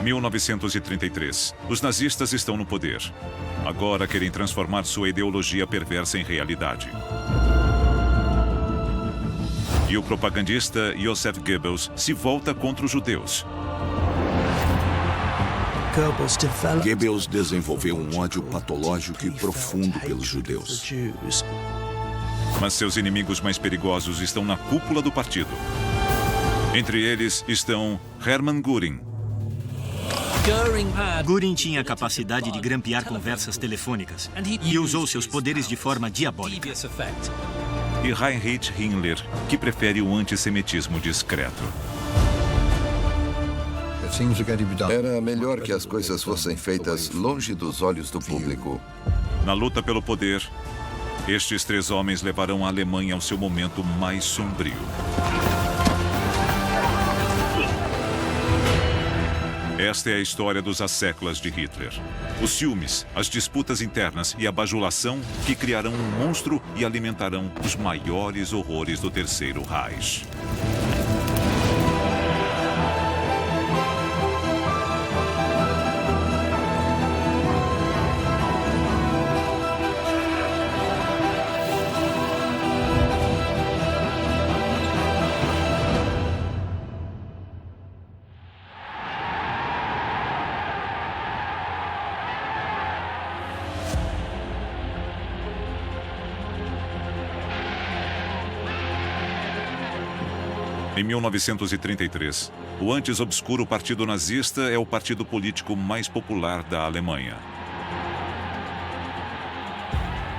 1933. Os nazistas estão no poder. Agora querem transformar sua ideologia perversa em realidade. E o propagandista Joseph Goebbels se volta contra os judeus. Goebbels desenvolveu um ódio patológico e profundo pelos judeus. Mas seus inimigos mais perigosos estão na cúpula do partido. Entre eles estão Hermann Göring. Göring tinha a capacidade de grampear conversas telefônicas e usou seus poderes de forma diabólica. E Heinrich Himmler, que prefere o antissemitismo discreto. Era melhor que as coisas fossem feitas longe dos olhos do público. Na luta pelo poder, estes três homens levarão a Alemanha ao seu momento mais sombrio. Esta é a história dos asseclas de Hitler. Os ciúmes, as disputas internas e a bajulação que criarão um monstro e alimentarão os maiores horrores do Terceiro Reich. Em 1933, o antes obscuro Partido Nazista é o partido político mais popular da Alemanha.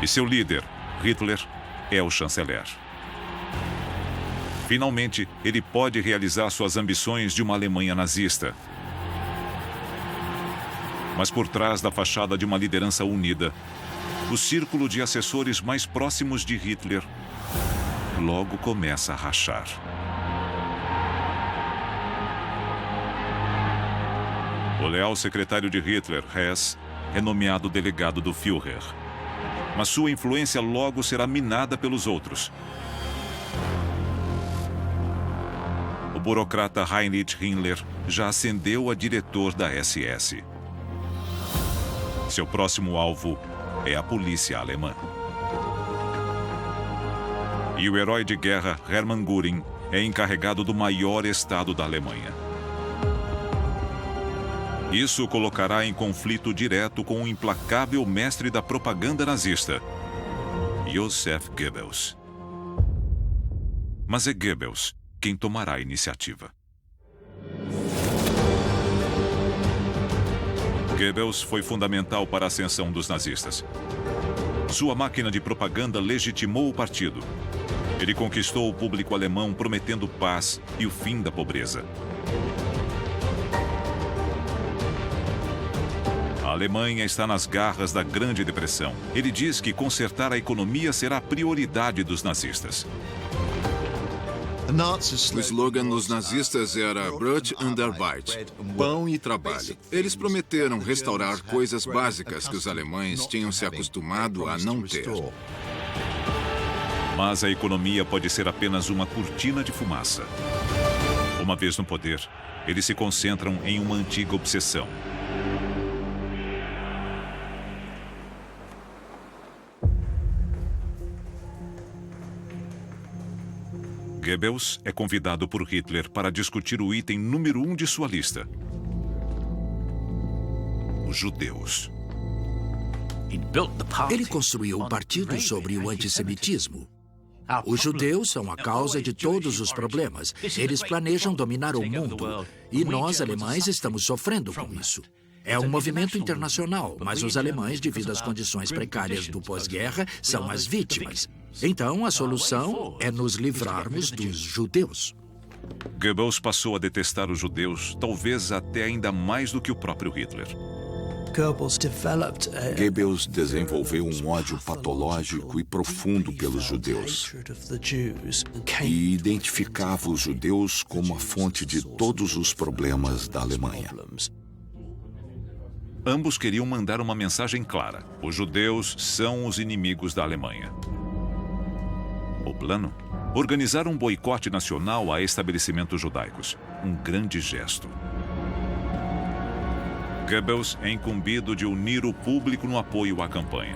E seu líder, Hitler, é o chanceler. Finalmente, ele pode realizar suas ambições de uma Alemanha nazista. Mas por trás da fachada de uma liderança unida, o círculo de assessores mais próximos de Hitler logo começa a rachar. O leal secretário de Hitler, Hess, é nomeado delegado do Führer. Mas sua influência logo será minada pelos outros. O burocrata Heinrich Himmler já ascendeu a diretor da SS. Seu próximo alvo é a polícia alemã. E o herói de guerra Hermann Göring é encarregado do maior estado da Alemanha. Isso o colocará em conflito direto com o implacável mestre da propaganda nazista, Joseph Goebbels. Mas é Goebbels quem tomará a iniciativa. Goebbels foi fundamental para a ascensão dos nazistas. Sua máquina de propaganda legitimou o partido. Ele conquistou o público alemão prometendo paz e o fim da pobreza. A Alemanha está nas garras da Grande Depressão. Ele diz que consertar a economia será a prioridade dos nazistas. O slogan dos nazistas era Brot und Arbeit, pão e trabalho. Eles prometeram restaurar coisas básicas que os alemães tinham se acostumado a não ter. Mas a economia pode ser apenas uma cortina de fumaça. Uma vez no poder, eles se concentram em uma antiga obsessão: Goebbels é convidado por Hitler para discutir o item número 1 de sua lista: os judeus. Ele construiu um partido sobre o antissemitismo. Os judeus são a causa de todos os problemas. Eles planejam dominar o mundo. E nós, alemães, estamos sofrendo com isso. É um movimento internacional, mas os alemães, devido às condições precárias do pós-guerra, são as vítimas. Então, a solução é nos livrarmos dos judeus. Goebbels passou a detestar os judeus, talvez até ainda mais do que o próprio Hitler. Goebbels desenvolveu um ódio patológico e profundo pelos judeus. E identificava os judeus como a fonte de todos os problemas da Alemanha. Ambos queriam mandar uma mensagem clara: os judeus são os inimigos da Alemanha. O plano? Organizar um boicote nacional a estabelecimentos judaicos. Um grande gesto. Goebbels é incumbido de unir o público no apoio à campanha.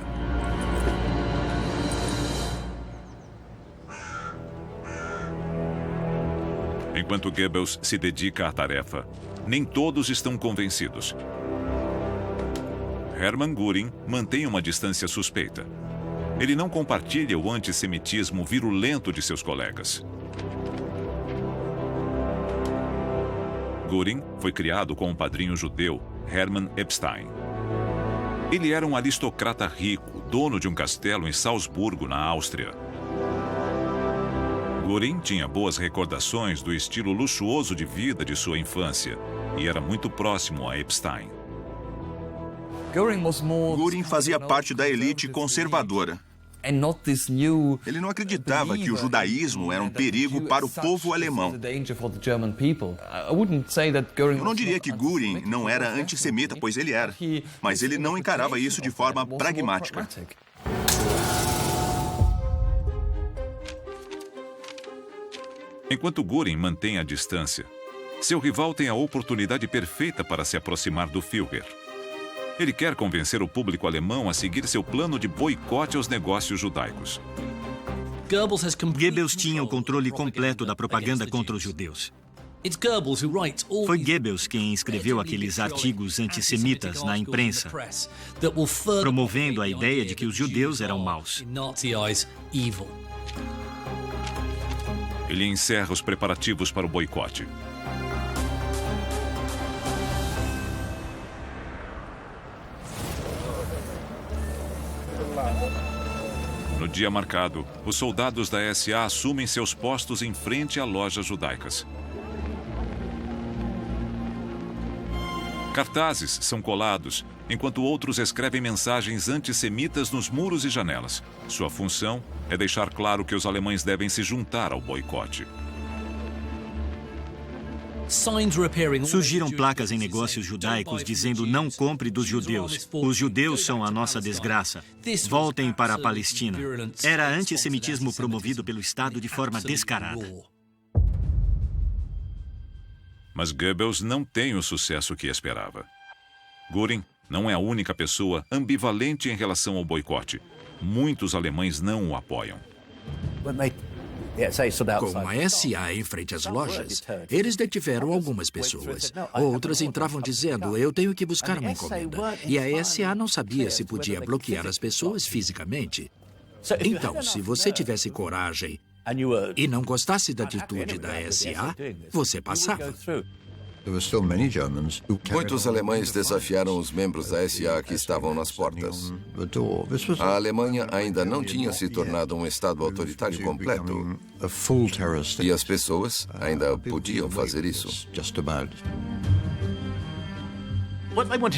Enquanto Goebbels se dedica à tarefa, nem todos estão convencidos. Hermann Göring mantém uma distância suspeita. Ele não compartilha o antissemitismo virulento de seus colegas. Göring foi criado com um padrinho judeu, Hermann Epstein. Ele era um aristocrata rico, dono de um castelo em Salzburgo, na Áustria. Göring tinha boas recordações do estilo luxuoso de vida de sua infância e era muito próximo a Epstein. Göring fazia parte da elite conservadora. Ele não acreditava que o judaísmo era um perigo para o povo alemão. Eu não diria que Göring não era antissemita, pois ele era, mas ele não encarava isso de forma pragmática. Enquanto Göring mantém a distância, seu rival tem a oportunidade perfeita para se aproximar do Führer. Ele quer convencer o público alemão a seguir seu plano de boicote aos negócios judaicos. Goebbels tinha o controle completo da propaganda contra os judeus. Foi Goebbels quem escreveu aqueles artigos antissemitas na imprensa, promovendo a ideia de que os judeus eram maus. Ele encerra os preparativos para o boicote. No dia marcado, os soldados da SA assumem seus postos em frente a lojas judaicas. Cartazes são colados, enquanto outros escrevem mensagens antissemitas nos muros e janelas. Sua função é deixar claro que os alemães devem se juntar ao boicote. Surgiram placas em negócios judaicos dizendo: não compre dos judeus. Os judeus são a nossa desgraça. Voltem para a Palestina. Era antissemitismo promovido pelo Estado de forma descarada. Mas Goebbels não tem o sucesso que esperava. Göring não é a única pessoa ambivalente em relação ao boicote. Muitos alemães não o apoiam. Com a SA em frente às lojas, eles detiveram algumas pessoas. Outras entravam dizendo: eu tenho que buscar uma encomenda. E a SA não sabia se podia bloquear as pessoas fisicamente. Então, se você tivesse coragem e não gostasse da atitude da SA, você passava. Muitos alemães desafiaram os membros da SA que estavam nas portas. A Alemanha ainda não tinha se tornado um Estado autoritário completo. E as pessoas ainda podiam fazer isso.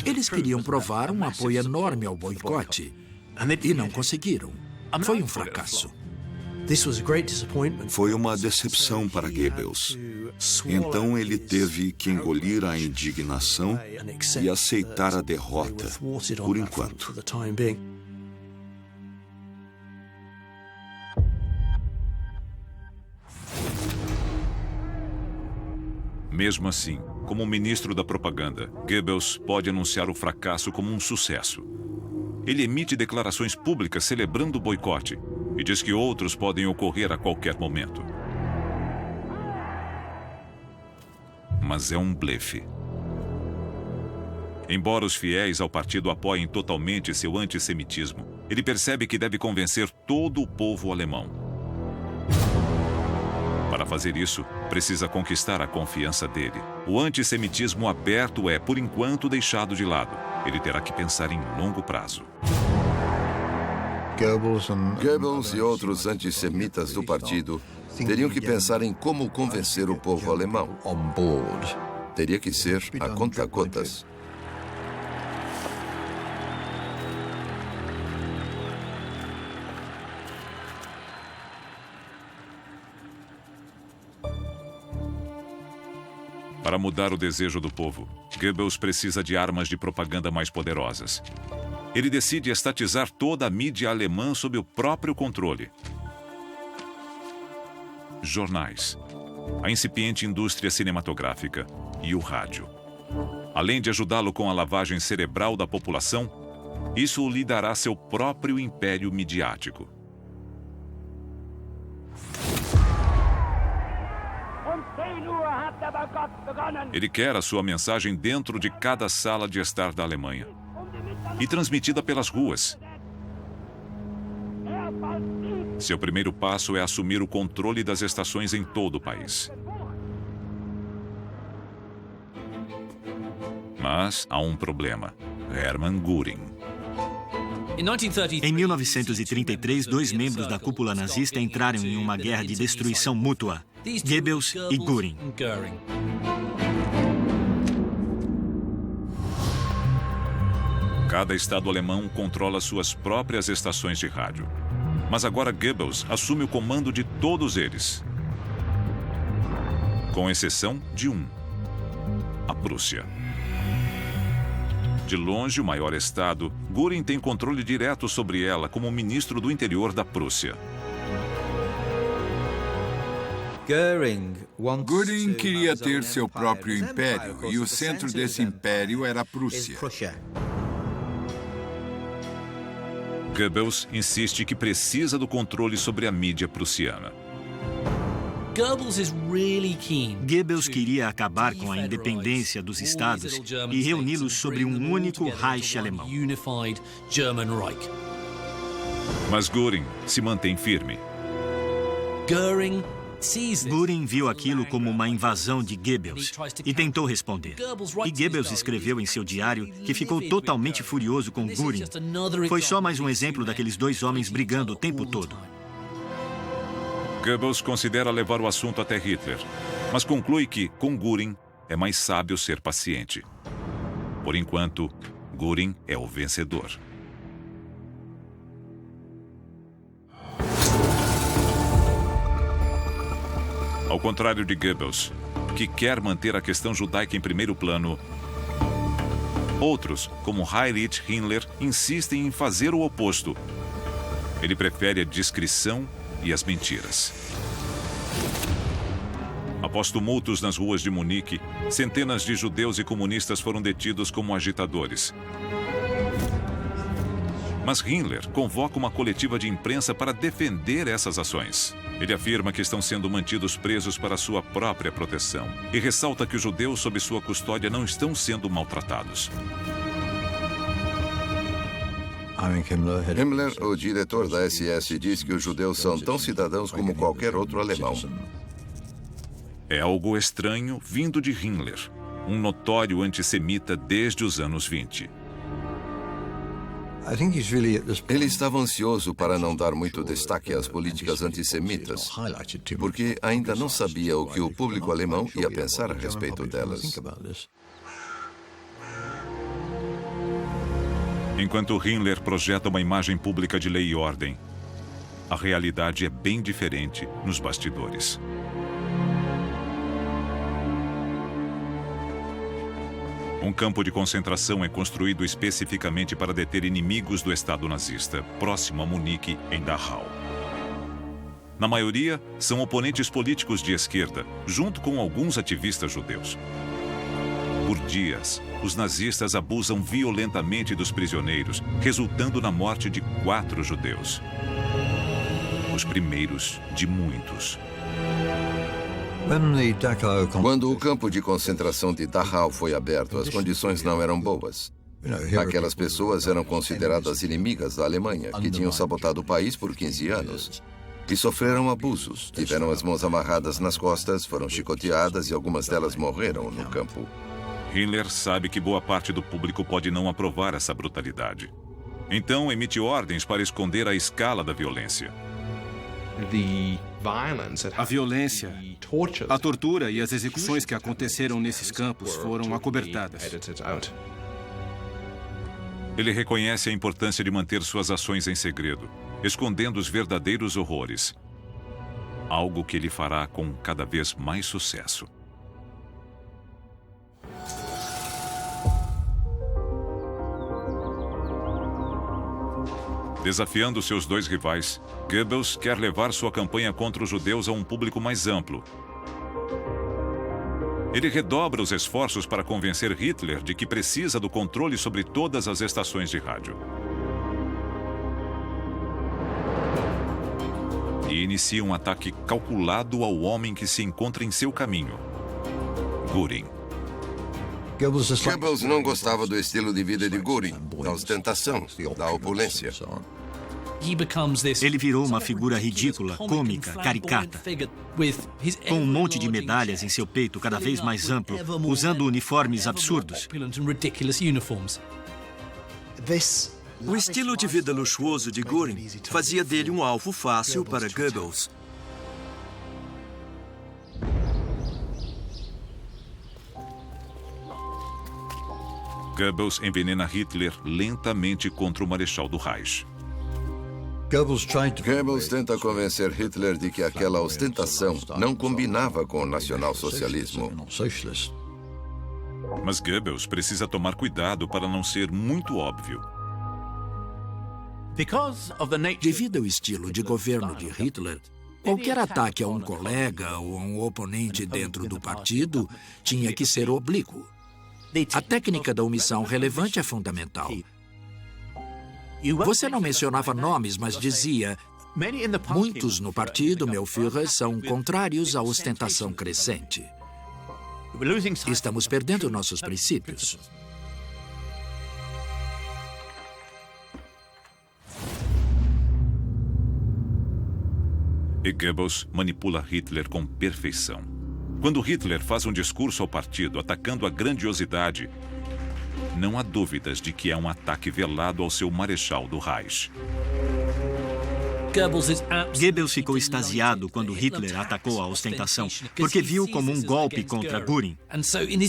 Eles queriam provar um apoio enorme ao boicote e não conseguiram. Foi um fracasso. Foi uma decepção para Goebbels. Então ele teve que engolir a indignação e aceitar a derrota, por enquanto. Mesmo assim, como ministro da propaganda, Goebbels pode anunciar o fracasso como um sucesso. Ele emite declarações públicas celebrando o boicote e diz que outros podem ocorrer a qualquer momento. Mas é um blefe. Embora os fiéis ao partido apoiem totalmente seu antissemitismo, ele percebe que deve convencer todo o povo alemão. Para fazer isso, precisa conquistar a confiança dele. O antissemitismo aberto é, por enquanto, deixado de lado. Ele terá que pensar em longo prazo. Goebbels e outros antissemitas do partido teriam que pensar em como convencer o povo alemão. Teria que ser a conta-gotas. Para mudar o desejo do povo, Goebbels precisa de armas de propaganda mais poderosas. Ele decide estatizar toda a mídia alemã sob o próprio controle. Jornais, a incipiente indústria cinematográfica e o rádio. Além de ajudá-lo com a lavagem cerebral da população, isso lhe dará seu próprio império midiático. Ele quer a sua mensagem dentro de cada sala de estar da Alemanha e transmitida pelas ruas. Seu primeiro passo é assumir o controle das estações em todo o país. Mas há um problema: Hermann Göring. Em 1933, 2 membros da cúpula nazista entraram em uma guerra de destruição mútua: Goebbels e Göring. Cada estado alemão controla suas próprias estações de rádio. Mas agora Goebbels assume o comando de todos eles, com exceção de um: a Prússia. De longe, o maior estado, Göring tem controle direto sobre ela como ministro do interior da Prússia. Göring queria ter seu próprio império, e o centro desse império era a Prússia. Goebbels insiste que precisa do controle sobre a mídia prussiana. Goebbels queria acabar com a independência dos estados e reuni-los sobre um único Reich alemão. Mas Göring se mantém firme. Göring viu aquilo como uma invasão de Goebbels e tentou responder. E Goebbels escreveu em seu diário que ficou totalmente furioso com Göring. Foi só mais um exemplo daqueles 2 homens brigando o tempo todo. Goebbels considera levar o assunto até Hitler, mas conclui que, com Göring, é mais sábio ser paciente. Por enquanto, Göring é o vencedor. Ao contrário de Goebbels, que quer manter a questão judaica em primeiro plano, outros, como Heinrich Himmler, insistem em fazer o oposto. Ele prefere a discrição e as mentiras. Após tumultos nas ruas de Munique, centenas de judeus e comunistas foram detidos como agitadores. Mas Himmler convoca uma coletiva de imprensa para defender essas ações. Ele afirma que estão sendo mantidos presos para sua própria proteção e ressalta que os judeus sob sua custódia não estão sendo maltratados. Himmler, o diretor da SS, diz que os judeus são tão cidadãos como qualquer outro alemão. É algo estranho vindo de Himmler, um notório antissemita desde os anos 20. Ele estava ansioso para não dar muito destaque às políticas antissemitas, porque ainda não sabia o que o público alemão ia pensar a respeito delas. Enquanto Himmler projeta uma imagem pública de lei e ordem, a realidade é bem diferente nos bastidores. Um campo de concentração é construído especificamente para deter inimigos do Estado nazista, próximo a Munique, em Dachau. Na maioria, são oponentes políticos de esquerda, junto com alguns ativistas judeus. Por dias, os nazistas abusam violentamente dos prisioneiros, resultando na morte de 4 judeus. Os primeiros de muitos. Quando o campo de concentração de Dachau foi aberto, as condições não eram boas. Aquelas pessoas eram consideradas inimigas da Alemanha, que tinham sabotado o país por 15 anos. E sofreram abusos. Tiveram as mãos amarradas nas costas, foram chicoteadas e algumas delas morreram no campo. Himmler sabe que boa parte do público pode não aprovar essa brutalidade. Então, emite ordens para esconder a escala da violência. A violência, a tortura e as execuções que aconteceram nesses campos foram acobertadas. Ele reconhece a importância de manter suas ações em segredo, escondendo os verdadeiros horrores. Algo que ele fará com cada vez mais sucesso. Desafiando seus 2 rivais, Goebbels quer levar sua campanha contra os judeus a um público mais amplo. Ele redobra os esforços para convencer Hitler de que precisa do controle sobre todas as estações de rádio. E inicia um ataque calculado ao homem que se encontra em seu caminho, Göring. Goebbels não gostava do estilo de vida de Göring, da ostentação, da opulência. Ele virou uma figura ridícula, cômica, caricata, com um monte de medalhas em seu peito cada vez mais amplo, usando uniformes absurdos. O estilo de vida luxuoso de Göring fazia dele um alvo fácil para Goebbels. Goebbels envenena Hitler lentamente contra o Marechal do Reich. Goebbels tenta convencer Hitler de que aquela ostentação não combinava com o nacionalsocialismo. Mas Goebbels precisa tomar cuidado para não ser muito óbvio. Devido ao estilo de governo de Hitler, qualquer ataque a um colega ou a um oponente dentro do partido tinha que ser oblíquo. A técnica da omissão relevante é fundamental. Você não mencionava nomes, mas dizia: muitos no partido, meu Führer, são contrários à ostentação crescente. Estamos perdendo nossos princípios. E Goebbels manipula Hitler com perfeição. Quando Hitler faz um discurso ao partido atacando a grandiosidade, não há dúvidas de que é um ataque velado ao seu Marechal do Reich. Goebbels ficou extasiado quando Hitler atacou a ostentação, porque viu como um golpe contra Göring.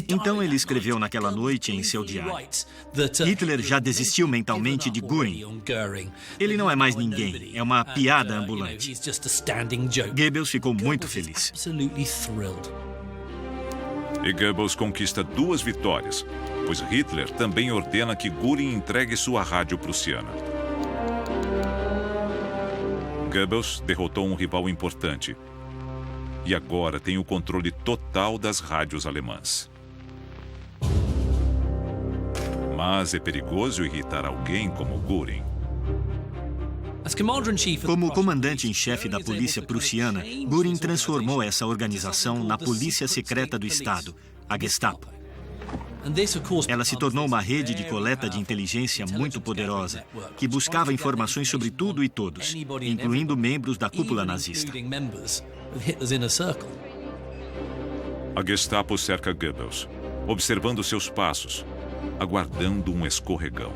Então ele escreveu naquela noite em seu diário: Hitler já desistiu mentalmente de Göring. Ele não é mais ninguém, é uma piada ambulante. Goebbels ficou muito feliz. E Goebbels conquista 2 vitórias, pois Hitler também ordena que Göring entregue sua rádio prussiana. Goebbels derrotou um rival importante e agora tem o controle total das rádios alemãs. Mas é perigoso irritar alguém como Göring. Como comandante-em-chefe da polícia prussiana, Göring transformou essa organização na polícia secreta do Estado, a Gestapo. Ela se tornou uma rede de coleta de inteligência muito poderosa, que buscava informações sobre tudo e todos, incluindo membros da cúpula nazista. A Gestapo cerca Goebbels, observando seus passos, aguardando um escorregão.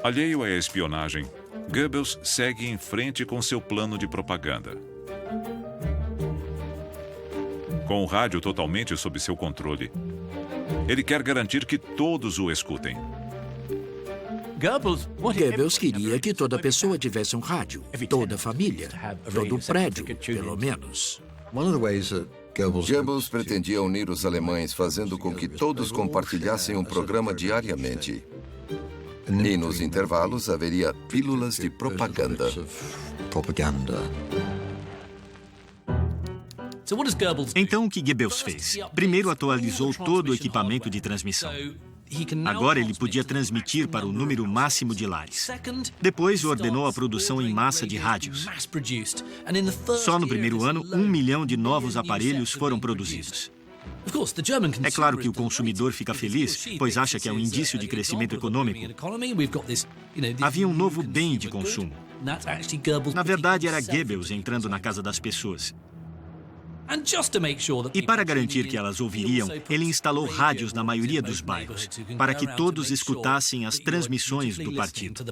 Alheio à espionagem, Goebbels segue em frente com seu plano de propaganda. Com o rádio totalmente sob seu controle, ele quer garantir que todos o escutem. Goebbels queria que toda pessoa tivesse um rádio, toda a família, todo o prédio, pelo menos. Goebbels pretendia unir os alemães, fazendo com que todos compartilhassem um programa diariamente. E nos intervalos haveria pílulas de propaganda. Então, o que Goebbels fez? Primeiro, atualizou todo o equipamento de transmissão. Agora ele podia transmitir para o número máximo de lares. Depois, ordenou a produção em massa de rádios. Só no primeiro ano, 1 milhão de novos aparelhos foram produzidos. É claro que o consumidor fica feliz, pois acha que é um indício de crescimento econômico. Havia um novo bem de consumo. Na verdade, era Goebbels entrando na casa das pessoas. E para garantir que elas ouviriam, ele instalou rádios na maioria dos bairros, para que todos escutassem as transmissões do partido.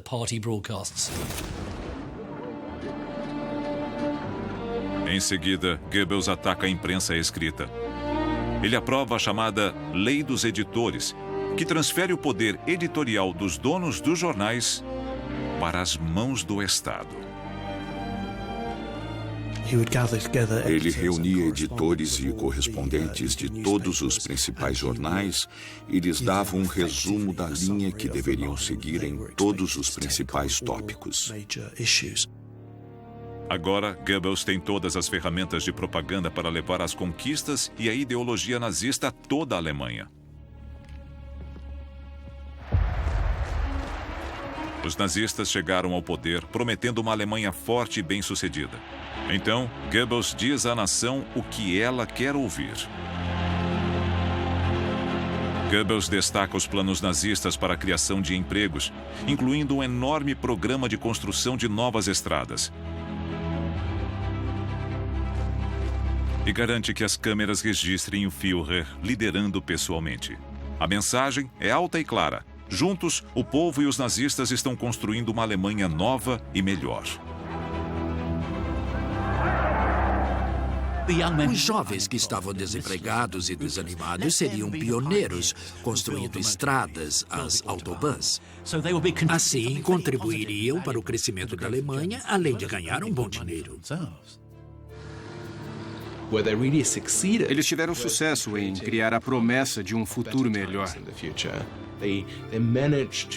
Em seguida, Goebbels ataca a imprensa escrita. Ele aprova a chamada Lei dos Editores, que transfere o poder editorial dos donos dos jornais para as mãos do Estado. Ele reunia editores e correspondentes de todos os principais jornais e lhes dava um resumo da linha que deveriam seguir em todos os principais tópicos. Agora, Goebbels tem todas as ferramentas de propaganda para levar as conquistas e a ideologia nazista a toda a Alemanha. Os nazistas chegaram ao poder prometendo uma Alemanha forte e bem-sucedida. Então, Goebbels diz à nação o que ela quer ouvir. Goebbels destaca os planos nazistas para a criação de empregos, incluindo um enorme programa de construção de novas estradas. E garante que as câmeras registrem o Führer liderando pessoalmente. A mensagem é alta e clara. Juntos, o povo e os nazistas estão construindo uma Alemanha nova e melhor. Os jovens que estavam desempregados e desanimados seriam pioneiros, construindo estradas, as autobahns. Assim, contribuiriam para o crescimento da Alemanha, além de ganhar um bom dinheiro. Eles tiveram sucesso em criar a promessa de um futuro melhor.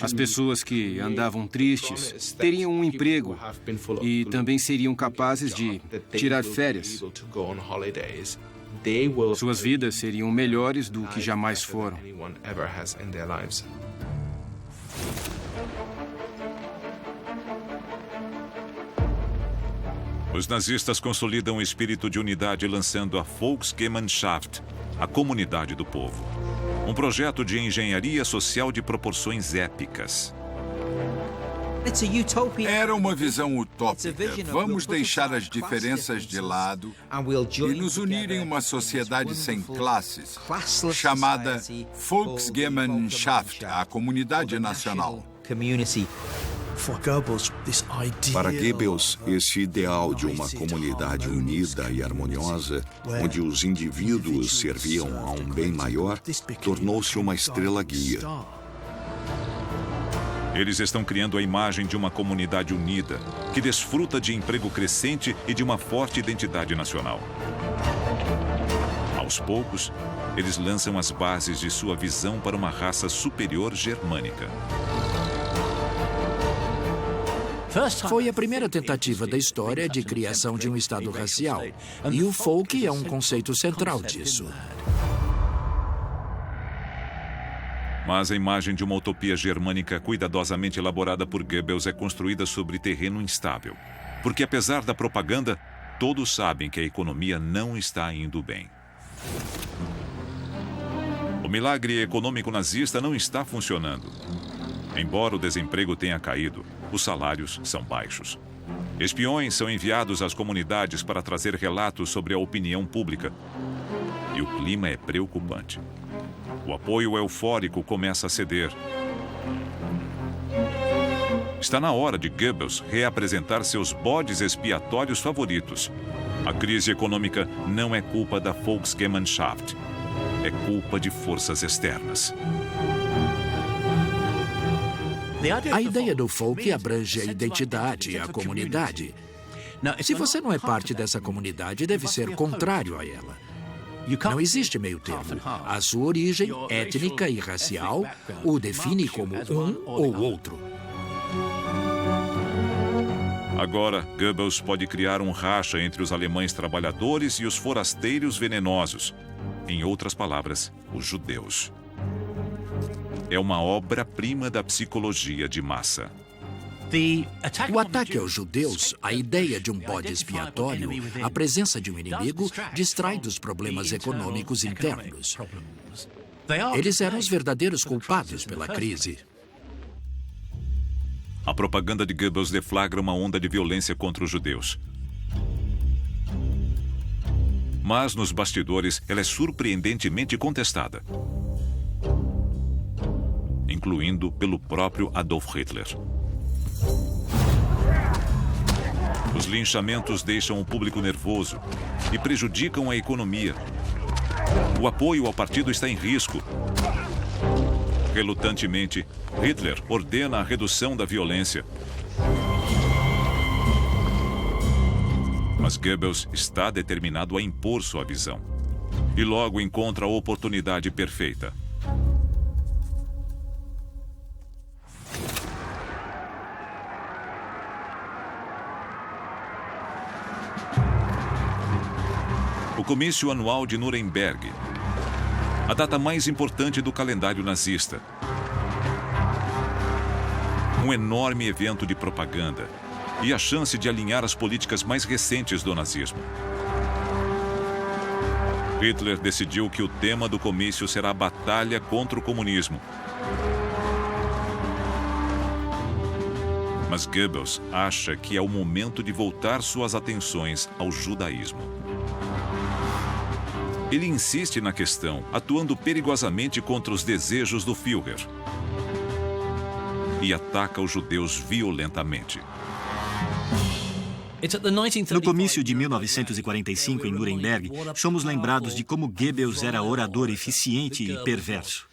As pessoas que andavam tristes teriam um emprego e também seriam capazes de tirar férias. Suas vidas seriam melhores do que jamais foram. Os nazistas consolidam o espírito de unidade lançando a Volksgemeinschaft, a comunidade do povo. Um projeto de engenharia social de proporções épicas. Era uma visão utópica. Vamos deixar as diferenças de lado e nos unir em uma sociedade sem classes, chamada Volksgemeinschaft, a comunidade nacional. Para Goebbels, esse ideal de uma comunidade unida e harmoniosa, onde os indivíduos serviam a um bem maior, tornou-se uma estrela guia. Eles estão criando a imagem de uma comunidade unida, que desfruta de emprego crescente e de uma forte identidade nacional. Aos poucos, eles lançam as bases de sua visão para uma raça superior germânica. Foi a primeira tentativa da história de criação de um Estado racial, e o folk é um conceito central disso. Mas a imagem de uma utopia germânica cuidadosamente elaborada por Goebbels é construída sobre terreno instável. Porque apesar da propaganda, todos sabem que a economia não está indo bem. O milagre econômico nazista não está funcionando. Embora o desemprego tenha caído, os salários são baixos. Espiões são enviados às comunidades para trazer relatos sobre a opinião pública. E o clima é preocupante. O apoio eufórico começa a ceder. Está na hora de Goebbels reapresentar seus bodes expiatórios favoritos. A crise econômica não é culpa da Volksgemeinschaft. É culpa de forças externas. A ideia do folk abrange a identidade e a comunidade. Se você não é parte dessa comunidade, deve ser contrário a ela. Não existe meio termo. A sua origem étnica e racial o define como um ou outro. Agora, Goebbels pode criar um racha entre os alemães trabalhadores e os forasteiros venenosos. Em outras palavras, os judeus. É uma obra-prima da psicologia de massa. O ataque aos judeus, a ideia de um bode expiatório, a presença de um inimigo, distrai dos problemas econômicos internos. Eles eram os verdadeiros culpados pela crise. A propaganda de Goebbels deflagra uma onda de violência contra os judeus. Mas, nos bastidores, ela é surpreendentemente contestada. Incluindo pelo próprio Adolf Hitler. Os linchamentos deixam o público nervoso e prejudicam a economia. O apoio ao partido está em risco. Relutantemente, Hitler ordena a redução da violência. Mas Goebbels está determinado a impor sua visão. E logo encontra a oportunidade perfeita. O comício anual de Nuremberg, a data mais importante do calendário nazista. Um enorme evento de propaganda e a chance de alinhar as políticas mais recentes do nazismo. Hitler decidiu que o tema do comício será a batalha contra o comunismo. Mas Goebbels acha que é o momento de voltar suas atenções ao judaísmo. Ele insiste na questão, atuando perigosamente contra os desejos do Führer. E ataca os judeus violentamente. No comício de 1945 em Nuremberg, somos lembrados de como Goebbels era orador eficiente e perverso.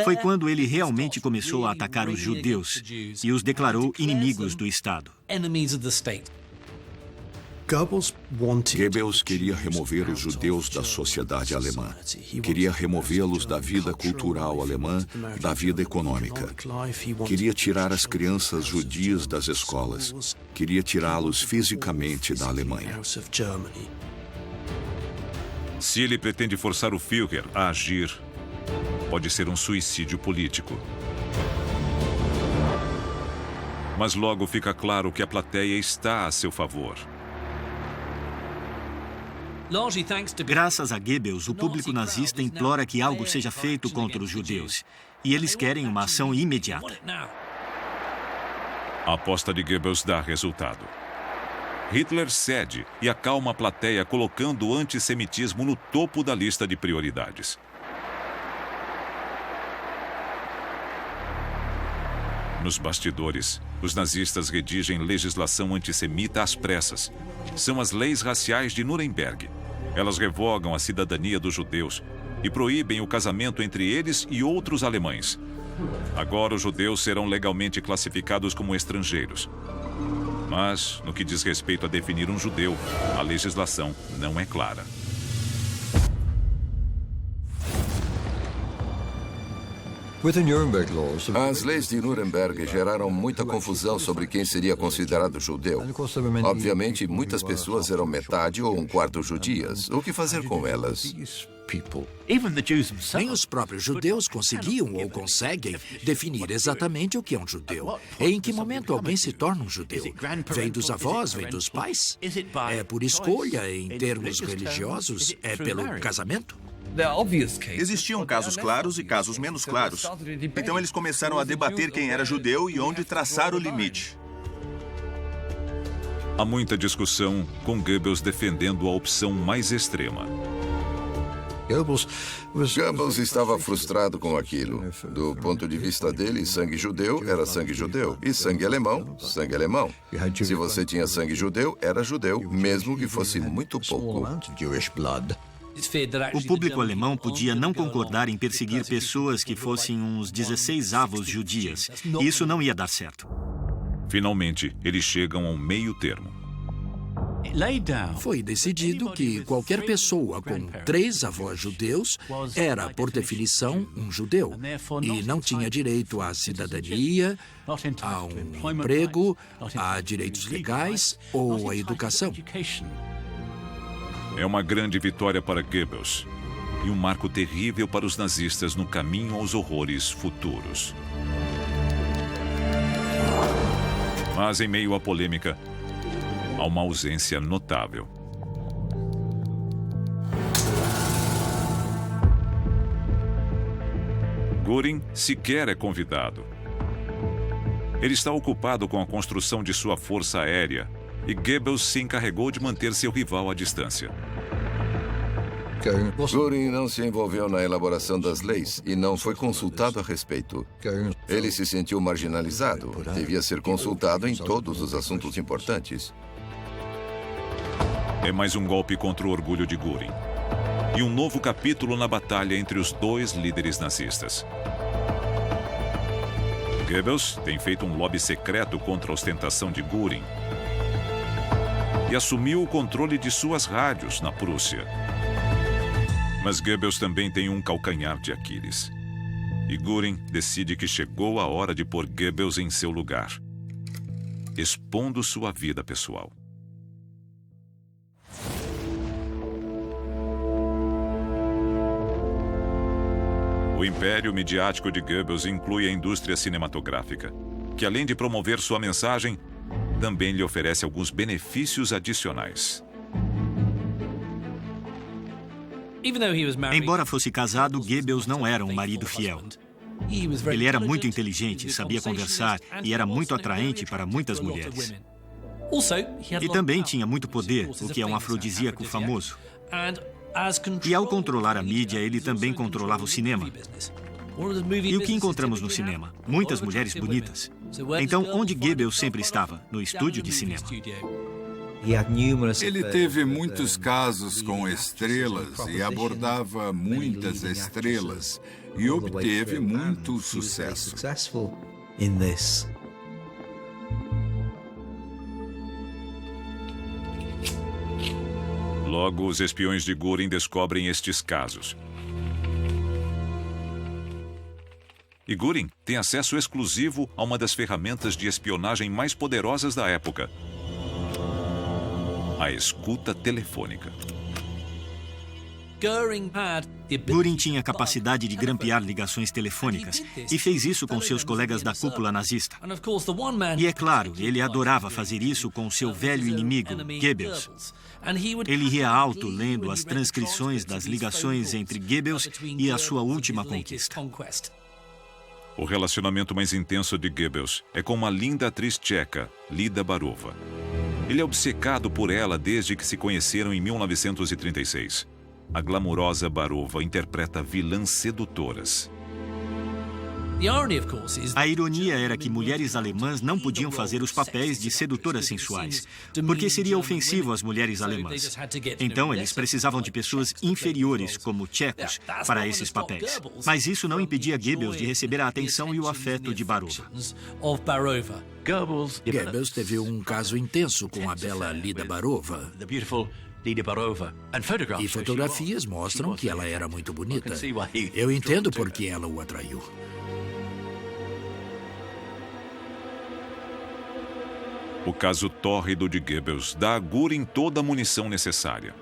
Foi quando ele realmente começou a atacar os judeus e os declarou inimigos do Estado. Goebbels queria remover os judeus da sociedade alemã. Queria removê-los da vida cultural alemã, da vida econômica. Queria tirar as crianças judias das escolas. Queria tirá-los fisicamente da Alemanha. Se ele pretende forçar o Führer a agir, pode ser um suicídio político. Mas logo fica claro que a plateia está a seu favor. Graças a Goebbels, o público nazista implora que algo seja feito contra os judeus. E eles querem uma ação imediata. A aposta de Goebbels dá resultado. Hitler cede e acalma a plateia, colocando o antissemitismo no topo da lista de prioridades. Nos bastidores, os nazistas redigem legislação antissemita às pressas. São as leis raciais de Nuremberg. Elas revogam a cidadania dos judeus e proíbem o casamento entre eles e outros alemães. Agora os judeus serão legalmente classificados como estrangeiros. Mas, no que diz respeito a definir um judeu, a legislação não é clara. As leis de Nuremberg geraram muita confusão sobre quem seria considerado judeu. Obviamente, muitas pessoas eram metade ou um quarto judias. O que fazer com elas? Nem os próprios judeus conseguiam ou conseguem definir exatamente o que é um judeu. Em que momento alguém se torna um judeu? Vem dos avós, vem dos pais? É por escolha em termos religiosos? É pelo casamento? Existiam casos claros e casos menos claros. Então eles começaram a debater quem era judeu e onde traçar o limite. Há muita discussão, com Goebbels defendendo a opção mais extrema. Goebbels estava frustrado com aquilo. Do ponto de vista dele, sangue judeu era sangue judeu. E sangue alemão, sangue alemão. Se você tinha sangue judeu, era judeu, mesmo que fosse muito pouco. O público alemão podia não concordar em perseguir pessoas que fossem uns 16avos judias. Isso não ia dar certo. Finalmente, eles chegam a um meio termo. Foi decidido que qualquer pessoa com 3 avós judeus era, por definição, um judeu e não tinha direito à cidadania, a um emprego, a direitos legais ou à educação. É uma grande vitória para Goebbels e um marco terrível para os nazistas no caminho aos horrores futuros. Mas, em meio à polêmica, há uma ausência notável. Göring sequer é convidado. Ele está ocupado com a construção de sua força aérea e Goebbels se encarregou de manter seu rival à distância. Göring não se envolveu na elaboração das leis e não foi consultado a respeito. Ele se sentiu marginalizado. Devia ser consultado em todos os assuntos importantes. É mais um golpe contra o orgulho de Göring. E um novo capítulo na batalha entre os dois líderes nazistas. Goebbels tem feito um lobby secreto contra a ostentação de Göring e assumiu o controle de suas rádios na Prússia. Mas Goebbels também tem um calcanhar de Aquiles. E Göring decide que chegou a hora de pôr Goebbels em seu lugar, expondo sua vida pessoal. O império midiático de Goebbels inclui a indústria cinematográfica, que além de promover sua mensagem, também lhe oferece alguns benefícios adicionais. Embora fosse casado, Goebbels não era um marido fiel. Ele era muito inteligente, sabia conversar e era muito atraente para muitas mulheres. E também tinha muito poder, o que é um afrodisíaco famoso. E ao controlar a mídia, ele também controlava o cinema. E o que encontramos no cinema? Muitas mulheres bonitas. Então, onde Goebbels sempre estava? No estúdio de cinema. Ele teve muitos casos com estrelas e abordava muitas estrelas e obteve muito sucesso. Logo, os espiões de Göring descobrem estes casos. E Göring tem acesso exclusivo a uma das ferramentas de espionagem mais poderosas da época: a escuta telefônica. Göring tinha capacidade de grampear ligações telefônicas e fez isso com seus colegas da cúpula nazista. E é claro, ele adorava fazer isso com seu velho inimigo, Goebbels. Ele ria alto lendo as transcrições das ligações entre Goebbels e a sua última conquista. O relacionamento mais intenso de Goebbels é com uma linda atriz tcheca, Lida Barova. Ele é obcecado por ela desde que se conheceram em 1936. A glamurosa Barova interpreta vilãs sedutoras. A ironia era que mulheres alemãs não podiam fazer os papéis de sedutoras sensuais, porque seria ofensivo às mulheres alemãs. Então, eles precisavam de pessoas inferiores, como tchecos, para esses papéis. Mas isso não impedia Goebbels de receber a atenção e o afeto de Barova. Goebbels teve um caso intenso com a bela Lida Barova. E fotografias mostram que ela era muito bonita. Eu entendo por que ela o atraiu. O caso tórrido de Goebbels dá a Göring toda a munição necessária.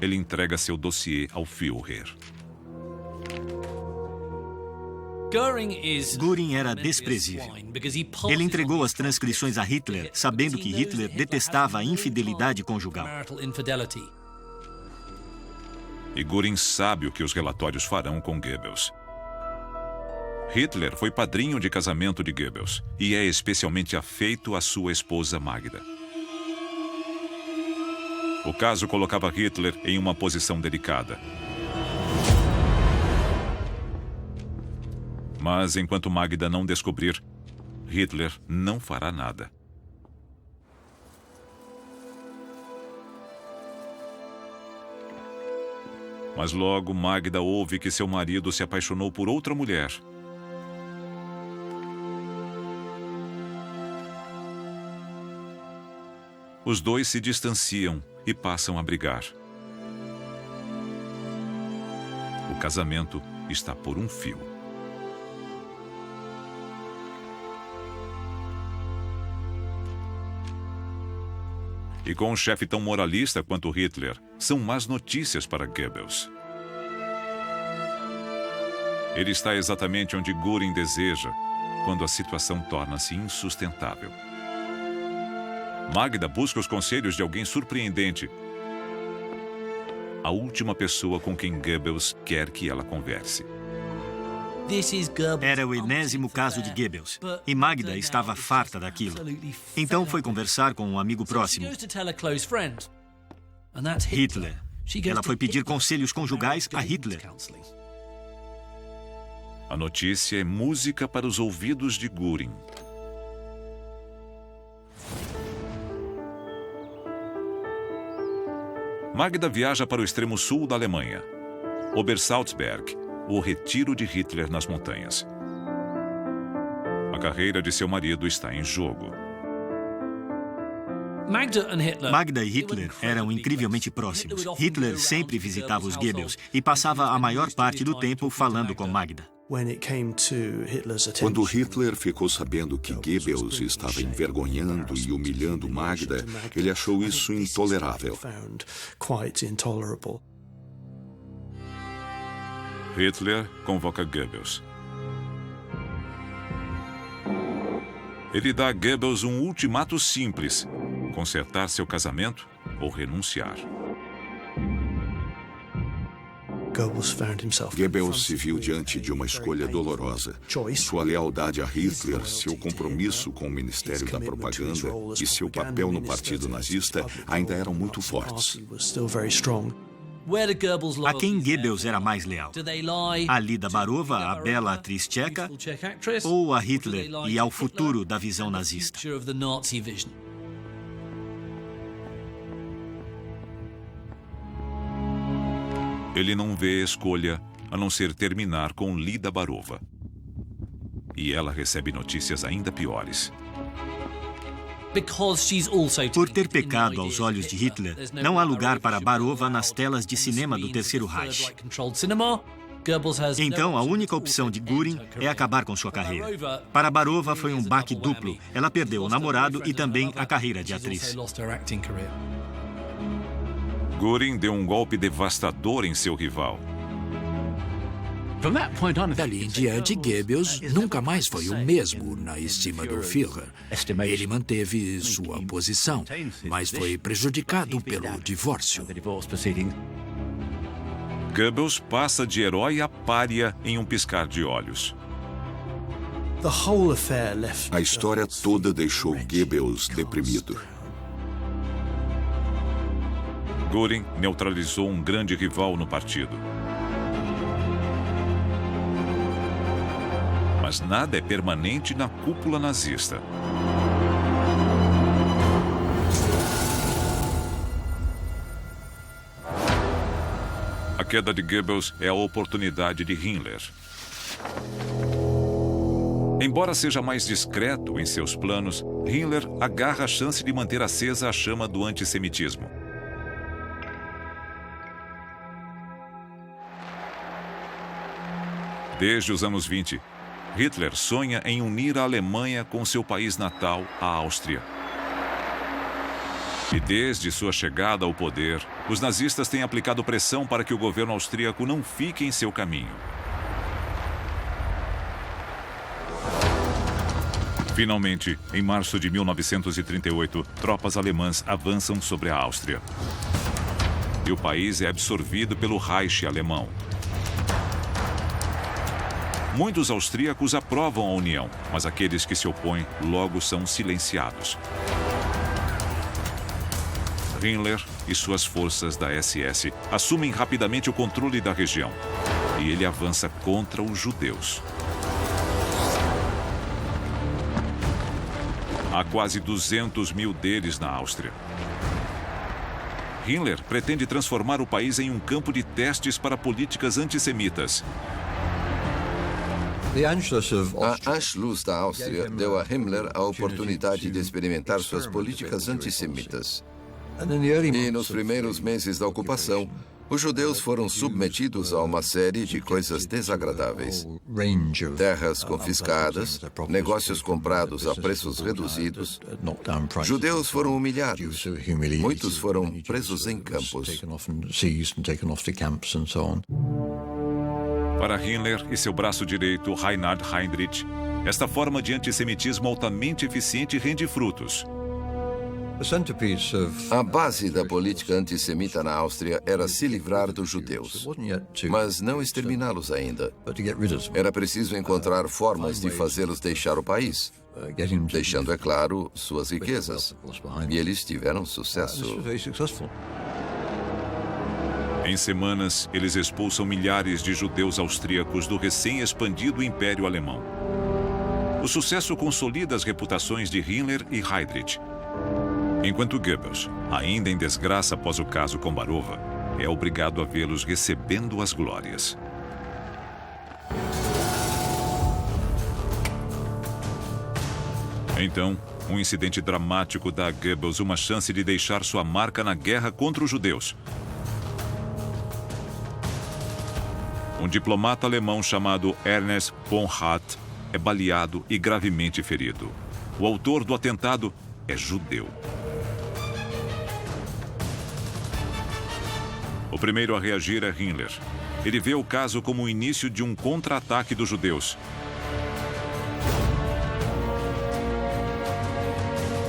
Ele entrega seu dossiê ao Führer. Göring era desprezível. Ele entregou as transcrições a Hitler, sabendo que Hitler detestava a infidelidade conjugal. E Göring sabe o que os relatórios farão com Goebbels. Hitler foi padrinho de casamento de Goebbels e é especialmente afeito à sua esposa Magda. O caso colocava Hitler em uma posição delicada. Mas enquanto Magda não descobrir, Hitler não fará nada. Mas logo Magda ouve que seu marido se apaixonou por outra mulher. Os dois se distanciam e passam a brigar. O casamento está por um fio. E com um chefe tão moralista quanto Hitler, são más notícias para Goebbels. Ele está exatamente onde Göring deseja, quando a situação torna-se insustentável. Magda busca os conselhos de alguém surpreendente. A última pessoa com quem Goebbels quer que ela converse. Era o enésimo caso de Goebbels, e Magda estava farta daquilo. Então foi conversar com um amigo próximo, Hitler. Ela foi pedir conselhos conjugais a Hitler. A notícia é música para os ouvidos de Göring. Magda viaja para o extremo sul da Alemanha, Obersalzberg, o retiro de Hitler nas montanhas. A carreira de seu marido está em jogo. Magda e Hitler eram incrivelmente próximos. Hitler sempre visitava os Goebbels e passava a maior parte do tempo falando com Magda. Quando Hitler ficou sabendo que Goebbels estava envergonhando e humilhando Magda, ele achou isso intolerável. Hitler convoca Goebbels. Ele dá a Goebbels um ultimato simples: consertar seu casamento ou renunciar. Goebbels se viu diante de uma escolha dolorosa. Sua lealdade a Hitler, seu compromisso com o Ministério da Propaganda e seu papel no Partido Nazista ainda eram muito fortes. A quem Goebbels era mais leal? A Lida Barova, a bela atriz tcheca, ou a Hitler e ao futuro da visão nazista? Ele não vê escolha a não ser terminar com Lida Barova. E ela recebe notícias ainda piores. Por ter pecado aos olhos de Hitler, não há lugar para Barova nas telas de cinema do Terceiro Reich. Então, a única opção de Göring é acabar com sua carreira. Para Barova foi um baque duplo. Ela perdeu o namorado e também a carreira de atriz. Göring deu um golpe devastador em seu rival. Dali em diante, Goebbels nunca mais foi o mesmo na estima do Führer. Ele manteve sua posição, mas foi prejudicado pelo divórcio. Goebbels passa de herói a pária em um piscar de olhos. A história toda deixou Goebbels deprimido. Göring neutralizou um grande rival no partido. Mas nada é permanente na cúpula nazista. A queda de Goebbels é a oportunidade de Himmler. Embora seja mais discreto em seus planos, Himmler agarra a chance de manter acesa a chama do antissemitismo. Desde os anos 20, Hitler sonha em unir a Alemanha com seu país natal, a Áustria. E desde sua chegada ao poder, os nazistas têm aplicado pressão para que o governo austríaco não fique em seu caminho. Finalmente, em março de 1938, tropas alemãs avançam sobre a Áustria. E o país é absorvido pelo Reich alemão. Muitos austríacos aprovam a união, mas aqueles que se opõem logo são silenciados. Himmler e suas forças da SS assumem rapidamente o controle da região. E ele avança contra os judeus. Há quase 200 mil deles na Áustria. Himmler pretende transformar o país em um campo de testes para políticas antissemitas. A Anschluss da Áustria deu a Himmler a oportunidade de experimentar suas políticas antissemitas. E nos primeiros meses da ocupação, os judeus foram submetidos a uma série de coisas desagradáveis. Terras confiscadas, negócios comprados a preços reduzidos. Judeus foram humilhados. Muitos foram presos em campos. Para Himmler e seu braço direito, Reinhard Heydrich, esta forma de antissemitismo altamente eficiente rende frutos. A base da política antissemita na Áustria era se livrar dos judeus, mas não exterminá-los ainda. Era preciso encontrar formas de fazê-los deixar o país, deixando, é claro, suas riquezas. E eles tiveram sucesso. Em semanas, eles expulsam milhares de judeus austríacos do recém-expandido Império Alemão. O sucesso consolida as reputações de Himmler e Heydrich. Enquanto Goebbels, ainda em desgraça após o caso com Barova, é obrigado a vê-los recebendo as glórias. Então, um incidente dramático dá a Goebbels uma chance de deixar sua marca na guerra contra os judeus. Um diplomata alemão chamado Ernst von Hatt é baleado e gravemente ferido. O autor do atentado é judeu. O primeiro a reagir é Himmler. Ele vê o caso como o início de um contra-ataque dos judeus.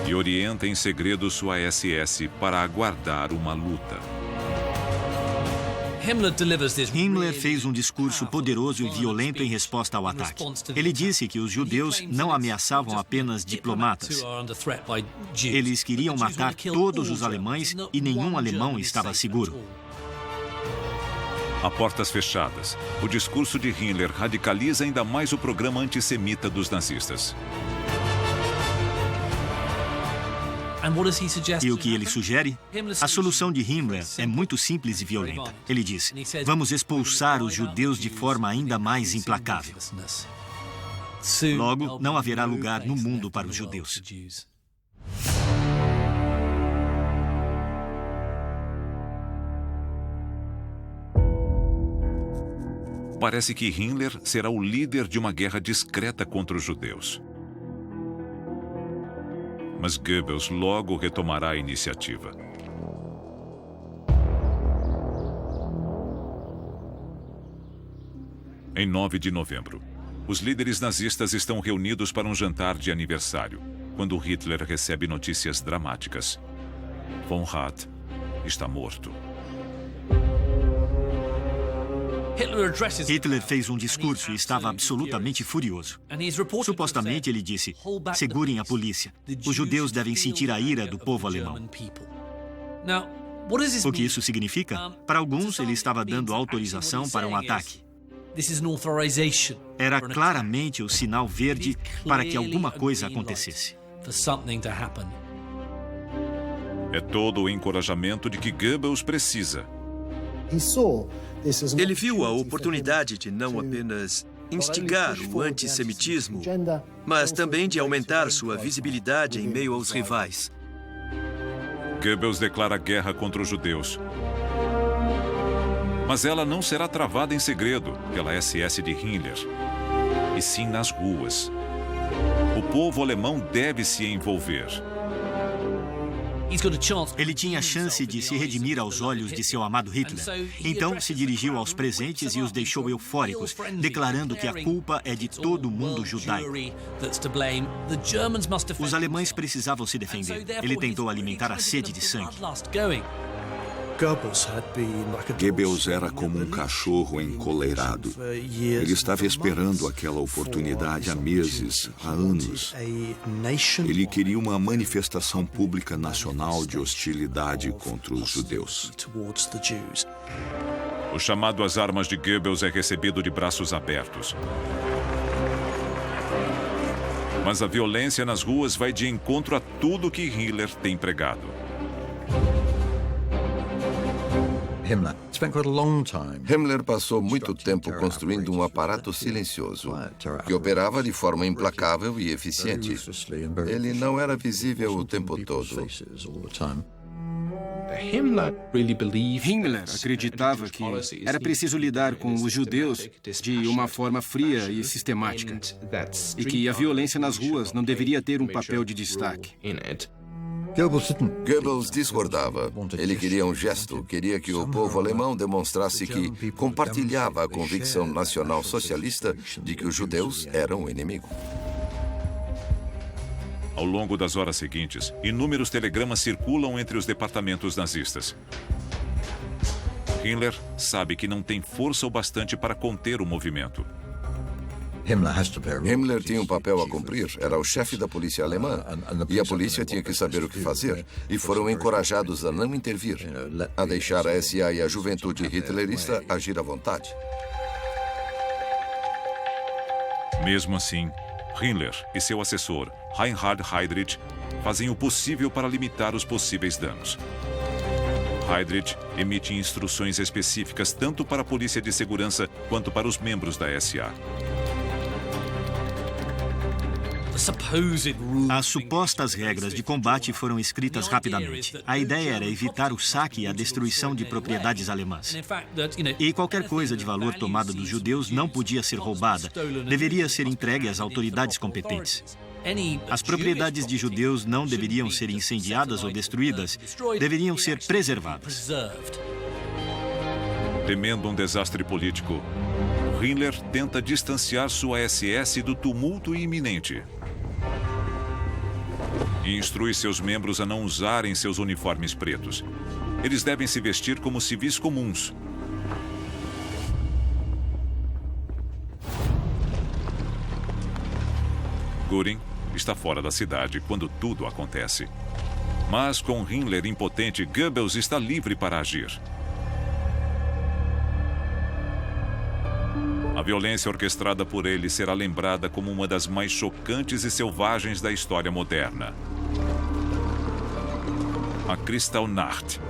E orienta em segredo sua SS para aguardar uma luta. Himmler fez um discurso poderoso e violento em resposta ao ataque. Ele disse que os judeus não ameaçavam apenas diplomatas. Eles queriam matar todos os alemães e nenhum alemão estava seguro. A portas fechadas, o discurso de Himmler radicaliza ainda mais o programa antissemita dos nazistas. E o que ele sugere? A solução de Himmler é muito simples e violenta. Ele diz: vamos expulsar os judeus de forma ainda mais implacável. Logo, não haverá lugar no mundo para os judeus. Parece que Himmler será o líder de uma guerra discreta contra os judeus. Mas Goebbels logo retomará a iniciativa. Em 9 de novembro, os líderes nazistas estão reunidos para um jantar de aniversário, quando Hitler recebe notícias dramáticas. Von Rath está morto. Hitler fez um discurso e estava absolutamente furioso. Supostamente ele disse: segurem a polícia. Os judeus devem sentir a ira do povo alemão. O que isso significa? Para alguns, ele estava dando autorização para um ataque. Era claramente o sinal verde para que alguma coisa acontecesse. É todo o encorajamento de que Goebbels precisa. Ele viu a oportunidade de não apenas instigar o antissemitismo, mas também de aumentar sua visibilidade em meio aos rivais. Goebbels declara guerra contra os judeus. Mas ela não será travada em segredo pela SS de Himmler, e sim nas ruas. O povo alemão deve se envolver. Ele tinha a chance de se redimir aos olhos de seu amado Hitler. Então se dirigiu aos presentes e os deixou eufóricos, declarando que a culpa é de todo o mundo judaico. Os alemães precisavam se defender. Ele tentou alimentar a sede de sangue. Goebbels era como um cachorro encoleirado. Ele estava esperando aquela oportunidade há meses, há anos. Ele queria uma manifestação pública nacional de hostilidade contra os judeus. O chamado às armas de Goebbels é recebido de braços abertos. Mas a violência nas ruas vai de encontro a tudo que Hitler tem pregado. Himmler passou muito tempo construindo um aparato silencioso, que operava de forma implacável e eficiente. Ele não era visível o tempo todo. Himmler acreditava que era preciso lidar com os judeus de uma forma fria e sistemática, e que a violência nas ruas não deveria ter um papel de destaque. Goebbels discordava. Ele queria um gesto, queria que o povo alemão demonstrasse que compartilhava a convicção nacional socialista de que os judeus eram o inimigo. Ao longo das horas seguintes, inúmeros telegramas circulam entre os departamentos nazistas. Himmler sabe que não tem força o bastante para conter o movimento. Himmler tinha um papel a cumprir, era o chefe da polícia alemã, e a polícia tinha que saber o que fazer, e foram encorajados a não intervir, a deixar a SA e a juventude hitlerista agir à vontade. Mesmo assim, Himmler e seu assessor, Reinhard Heydrich, fazem o possível para limitar os possíveis danos. Heydrich emite instruções específicas tanto para a polícia de segurança quanto para os membros da SA. As supostas regras de combate foram escritas rapidamente. A ideia era evitar o saque e a destruição de propriedades alemãs. E qualquer coisa de valor tomada dos judeus não podia ser roubada. Deveria ser entregue às autoridades competentes. As propriedades de judeus não deveriam ser incendiadas ou destruídas. Deveriam ser preservadas. Temendo um desastre político, Himmler tenta distanciar sua SS do tumulto iminente e instrui seus membros a não usarem seus uniformes pretos. Eles devem se vestir como civis comuns. Göring está fora da cidade quando tudo acontece. Mas com Himmler impotente, Goebbels está livre para agir. A violência orquestrada por ele será lembrada como uma das mais chocantes e selvagens da história moderna. A Kristallnacht.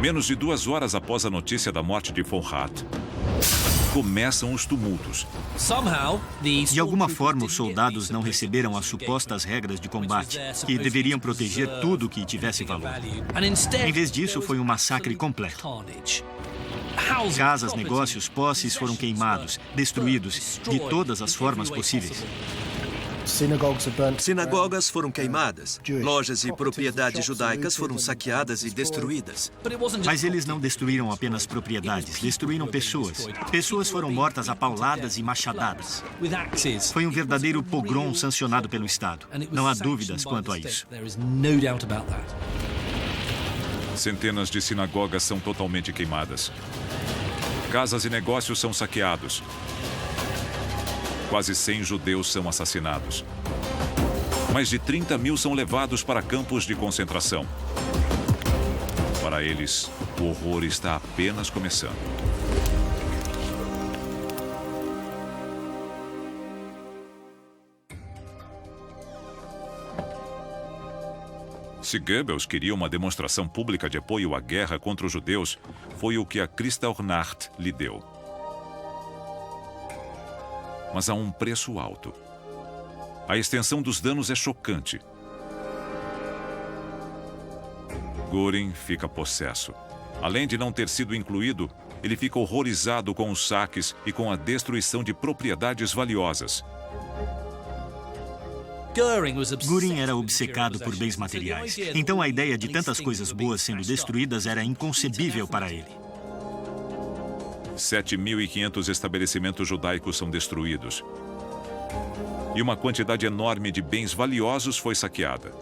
Menos de 2 horas após a notícia da morte de von Rath, começam os tumultos. De alguma forma, os soldados não receberam as supostas regras de combate, que deveriam proteger tudo que tivesse valor. Em vez disso, foi um massacre completo. Casas, negócios, posses foram queimados, destruídos, de todas as formas possíveis. Sinagogas foram queimadas. Lojas e propriedades judaicas foram saqueadas e destruídas. Mas eles não destruíram apenas propriedades, destruíram pessoas. Pessoas foram mortas a pauladas e machadadas. Foi um verdadeiro pogrom sancionado pelo Estado. Não há dúvidas quanto a isso. Centenas de sinagogas são totalmente queimadas. Casas e negócios são saqueados. Quase 100 judeus são assassinados. Mais de 30 mil são levados para campos de concentração. Para eles, o horror está apenas começando. Se Goebbels queria uma demonstração pública de apoio à guerra contra os judeus, foi o que a Kristallnacht lhe deu. Mas há um preço alto. A extensão dos danos é chocante. Göring fica possesso. Além de não ter sido incluído, ele fica horrorizado com os saques e com a destruição de propriedades valiosas. Göring era obcecado por bens materiais. Então a ideia de tantas coisas boas sendo destruídas era inconcebível para ele. 7.500 estabelecimentos judaicos são destruídos. E uma quantidade enorme de bens valiosos foi saqueada.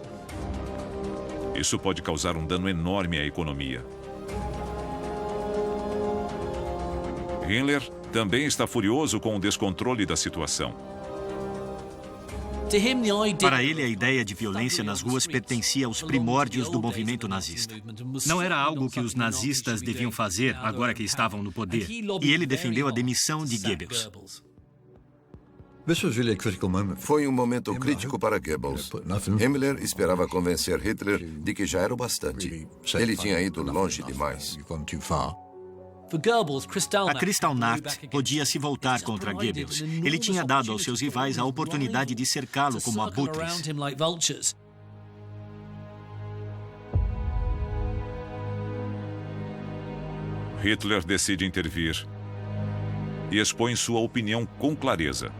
Isso pode causar um dano enorme à economia. Himmler também está furioso com o descontrole da situação. Para ele, a ideia de violência nas ruas pertencia aos primórdios do movimento nazista. Não era algo que os nazistas deviam fazer agora que estavam no poder. E ele defendeu a demissão de Goebbels. Foi um momento crítico para Goebbels. Himmler esperava convencer Hitler de que já era o bastante. Ele tinha ido longe demais. A Kristallnacht podia se voltar contra Goebbels. Ele tinha dado aos seus rivais a oportunidade de cercá-lo como abutres. Hitler decide intervir e expõe sua opinião com clareza.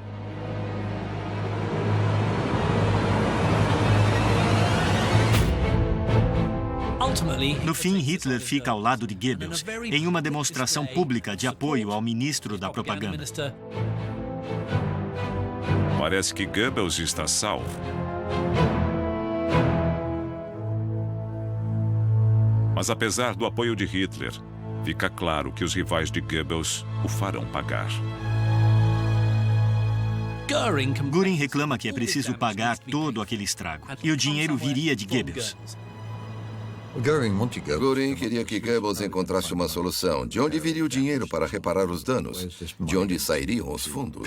No fim, Hitler fica ao lado de Goebbels em uma demonstração pública de apoio ao ministro da propaganda. Parece que Goebbels está salvo. Mas apesar do apoio de Hitler, fica claro que os rivais de Goebbels o farão pagar. Göring reclama que é preciso pagar todo aquele estrago, e o dinheiro viria de Goebbels. Göring queria que Goebbels encontrasse uma solução. De onde viria o dinheiro para reparar os danos? De onde sairiam os fundos?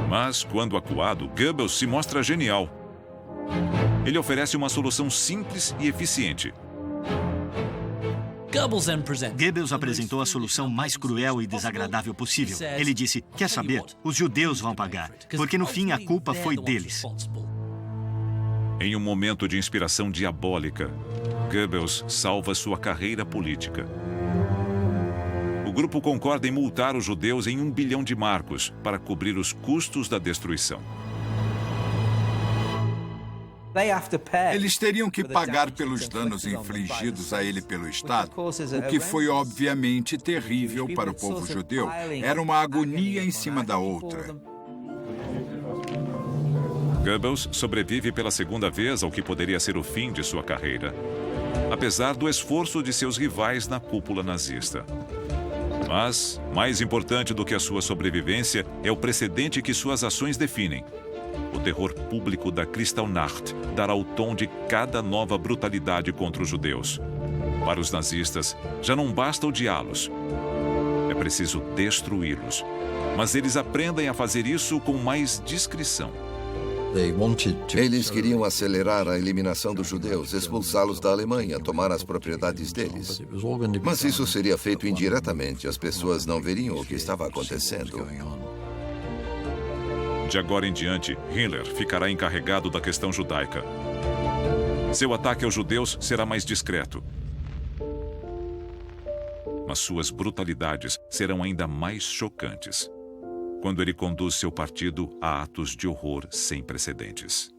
Mas, quando acuado, Goebbels se mostra genial. Ele oferece uma solução simples e eficiente. Goebbels apresentou a solução mais cruel e desagradável possível. Ele disse, quer saber? Os judeus vão pagar, porque no fim a culpa foi deles. Em um momento de inspiração diabólica, Goebbels salva sua carreira política. O grupo concorda em multar os judeus em 1 bilhão de marcos para cobrir os custos da destruição. Eles teriam que pagar pelos danos infligidos a ele pelo Estado, o que foi obviamente terrível para o povo judeu. Era uma agonia em cima da outra. Goebbels sobrevive pela segunda vez ao que poderia ser o fim de sua carreira, apesar do esforço de seus rivais na cúpula nazista. Mas, mais importante do que a sua sobrevivência é o precedente que suas ações definem. O terror público da Kristallnacht dará o tom de cada nova brutalidade contra os judeus. Para os nazistas, já não basta odiá-los. É preciso destruí-los. Mas eles aprendem a fazer isso com mais discrição. Eles queriam acelerar a eliminação dos judeus, expulsá-los da Alemanha, tomar as propriedades deles. Mas isso seria feito indiretamente. As pessoas não veriam o que estava acontecendo. De agora em diante, Himmler ficará encarregado da questão judaica. Seu ataque aos judeus será mais discreto. Mas suas brutalidades serão ainda mais chocantes quando ele conduz seu partido a atos de horror sem precedentes.